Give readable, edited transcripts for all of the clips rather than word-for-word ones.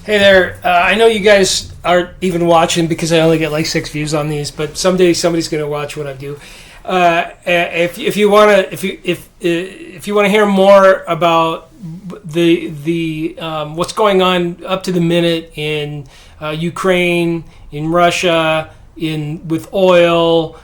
Hey there. I know you guys aren't even watching because I only get like 6 views on these, but someday somebody's going to watch what I do. If you want to if you want to hear more about the what's going on up to the minute in Ukraine, in Russia, in with oil,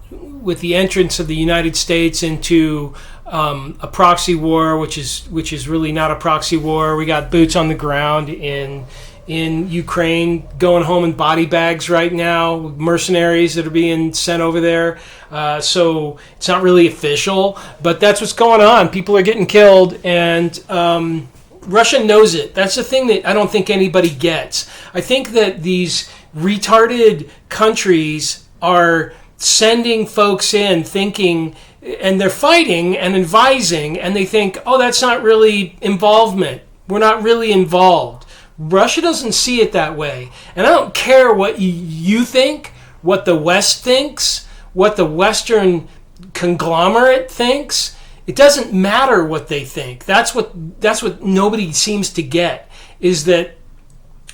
with the entrance of the United States into a proxy war, which is really not a proxy war. We got boots on the ground in Ukraine, going home in body bags right now, mercenaries that are being sent over there. So it's not really official, but that's what's going on. People are getting killed, and Russia knows it. That's the thing that I don't think anybody gets. I think that these retarded countries are sending folks in thinking, and they're fighting and advising, and they think, oh, that's not really involvement. We're not really involved. Russia doesn't see it that way. And I don't care what you think, what the West thinks, what the Western conglomerate thinks. It doesn't matter what they think. That's what nobody seems to get, is that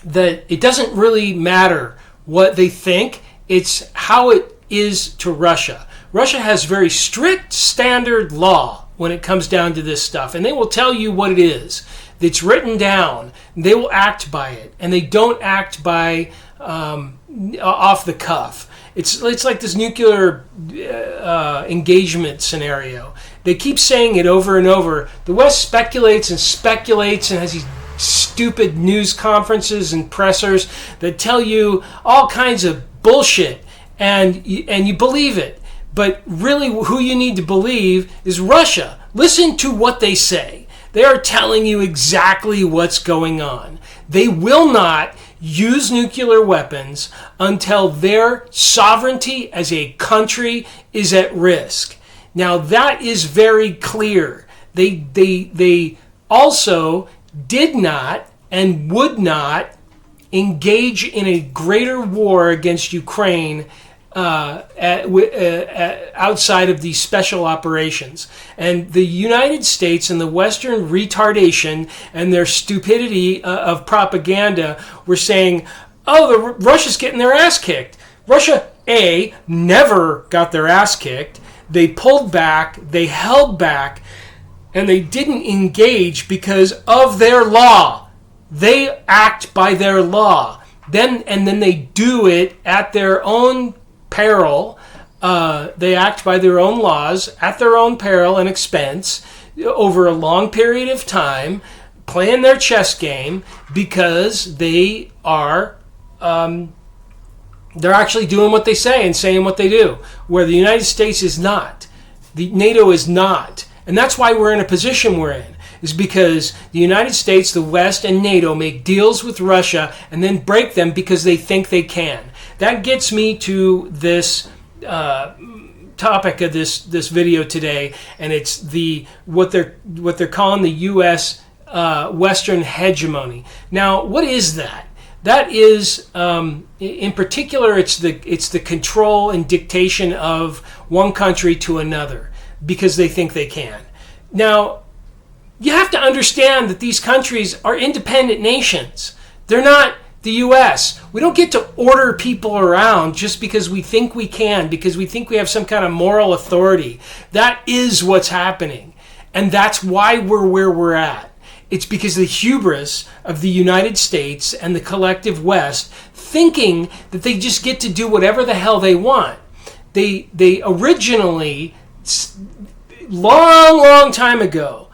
it doesn't really matter what they think. It's how it is to Russia. Russia has very strict standard law when it comes down to this stuff, and they will tell you what it is. It's written down. They will act by it, and they don't act by off the cuff. It's like this nuclear engagement scenario. They keep saying it over and over. The West speculates and speculates and has these stupid news conferences and pressers that tell you all kinds of bullshit, and you believe it. But really, who you need to believe is Russia. Listen to what they say. They are telling you exactly what's going on. They will not use nuclear weapons until their sovereignty as a country is at risk. Now, that is very clear. They also did not and would not engage in a greater war against Ukraine outside of these special operations. And the United States and the Western retardation and their stupidity of propaganda were saying, oh, Russia's getting their ass kicked. Russia, A, never got their ass kicked. They pulled back, they held back, and they didn't engage because of their law. They act by their law. Then they do it at their own peril. They act by their own laws at their own peril and expense over a long period of time, playing their chess game because they are they're actually doing what they say and saying what they do, where the United States is not. The NATO is not. And that's why we're in a position we're in, is because the United States, the West, and NATO make deals with Russia and then break them because they think they can. That gets me to this topic of this video today, and it's what they're calling the U.S. Western hegemony. Now, what is that? That is, in particular, it's the control and dictation of one country to another because they think they can. Now, you have to understand that these countries are independent nations. They're not the U.S. We don't get to order people around just because we think we can, because we think we have some kind of moral authority. That is what's happening. And that's why we're where we're at. It's because of the hubris of the United States and the collective West thinking that they just get to do whatever the hell they want. They originally, long time ago,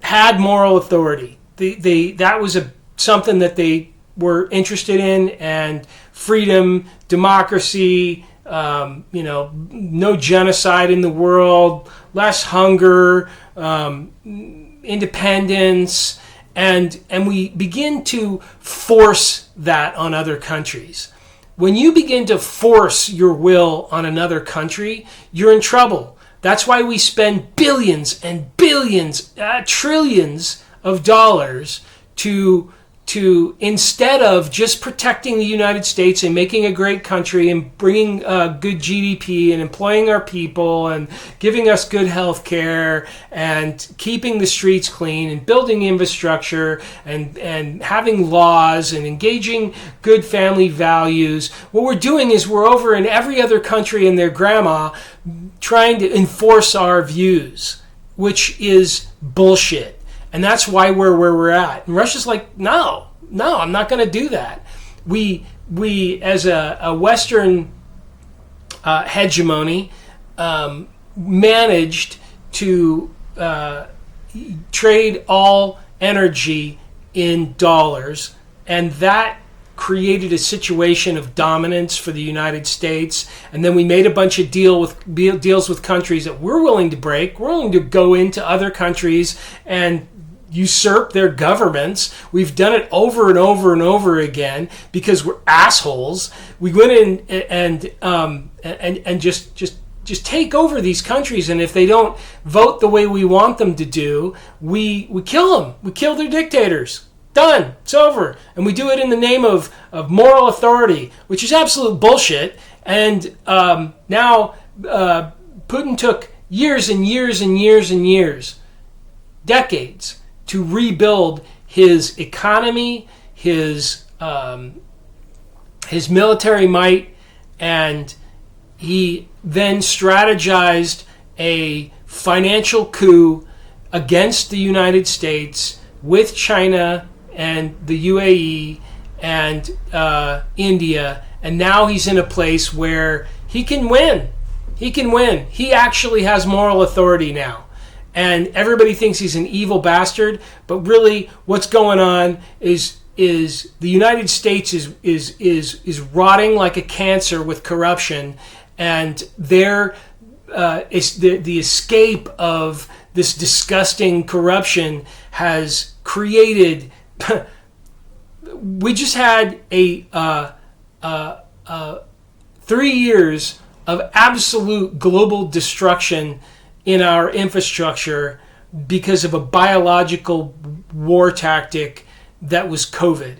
had moral authority. That was something that they were interested in, and freedom, democracy, no genocide in the world, less hunger, independence, and we begin to force that on other countries. When you begin to force your will on another country, you're in trouble. That's why we spend billions and billions, trillions of dollars to instead of just protecting the United States and making a great country and bringing good GDP and employing our people and giving us good health care and keeping the streets clean and building infrastructure and having laws and engaging good family values, what we're doing is we're over in every other country and their grandma trying to enforce our views, which is bullshit. And that's why we're where we're at. And Russia's like, no, I'm not going to do that. We as a Western hegemony managed to trade all energy in dollars, and that created a situation of dominance for the United States. And then we made a bunch of deals with countries that we're willing to break. We're willing to go into other countries and usurp their governments. We've done it over and over and over again because we're assholes. We went in and just take over these countries, and if they don't vote the way we want them to do, we kill them. We kill their dictators. Done. It's over. And we do it in the name of moral authority, which is absolute bullshit. And now Putin took years and years and years and years, decades, to rebuild his economy, his military might, and he then strategized a financial coup against the United States with China and the UAE and India, and now he's in a place where he can win. He can win. He actually has moral authority now. And everybody thinks he's an evil bastard, but really what's going on is the United States is rotting like a cancer with corruption, and the escape of this disgusting corruption has created. We just had a 3 years of absolute global destruction in our infrastructure because of a biological war tactic that was COVID.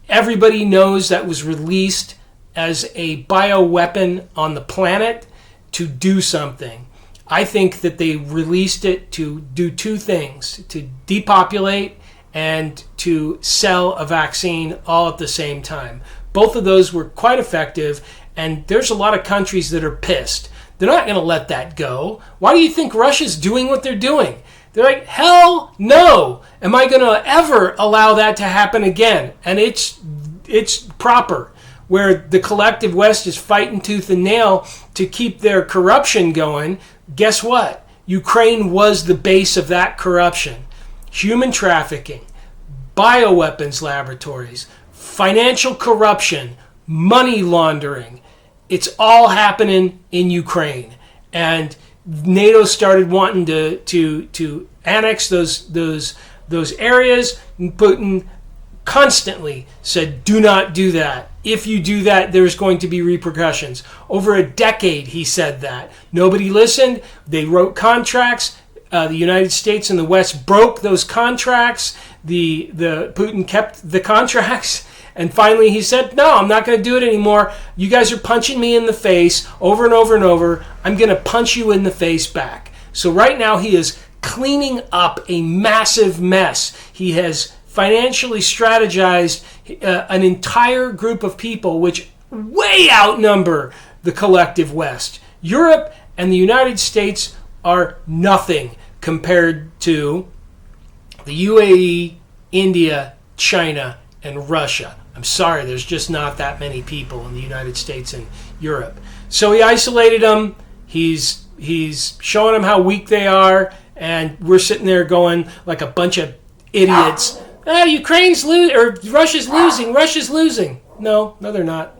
Everybody knows that was released as a bioweapon on the planet to do something. I think that they released it to do two things: to depopulate and to sell a vaccine all at the same time. Both of those were quite effective, and there's a lot of countries that are pissed. They're not going to let that go. Why do you think Russia's doing what they're doing? They're like, hell no! Am I going to ever allow that to happen again? And it's proper. Where the collective West is fighting tooth and nail to keep their corruption going, guess what? Ukraine was the base of that corruption. Human trafficking, bioweapons laboratories, financial corruption, money laundering. It's all happening in Ukraine. And NATO started wanting to annex those areas, and Putin constantly said, do not do that. If you do that, there's going to be repercussions. Over a decade, he said that. Nobody listened. They wrote contracts. The United States and the West broke those contracts. The Putin kept the contracts. And finally he said, no, I'm not going to do it anymore. You guys are punching me in the face over and over and over. I'm going to punch you in the face back. So right now he is cleaning up a massive mess. He has financially strategized an entire group of people which way outnumber the collective West. Europe and the United States are nothing compared to the UAE, India, China, and Russia. I'm sorry, there's just not that many people in the United States and Europe. So he isolated them. He's showing them how weak they are, and we're sitting there going like a bunch of idiots. Ukraine's losing, or Russia's losing. No, they're not.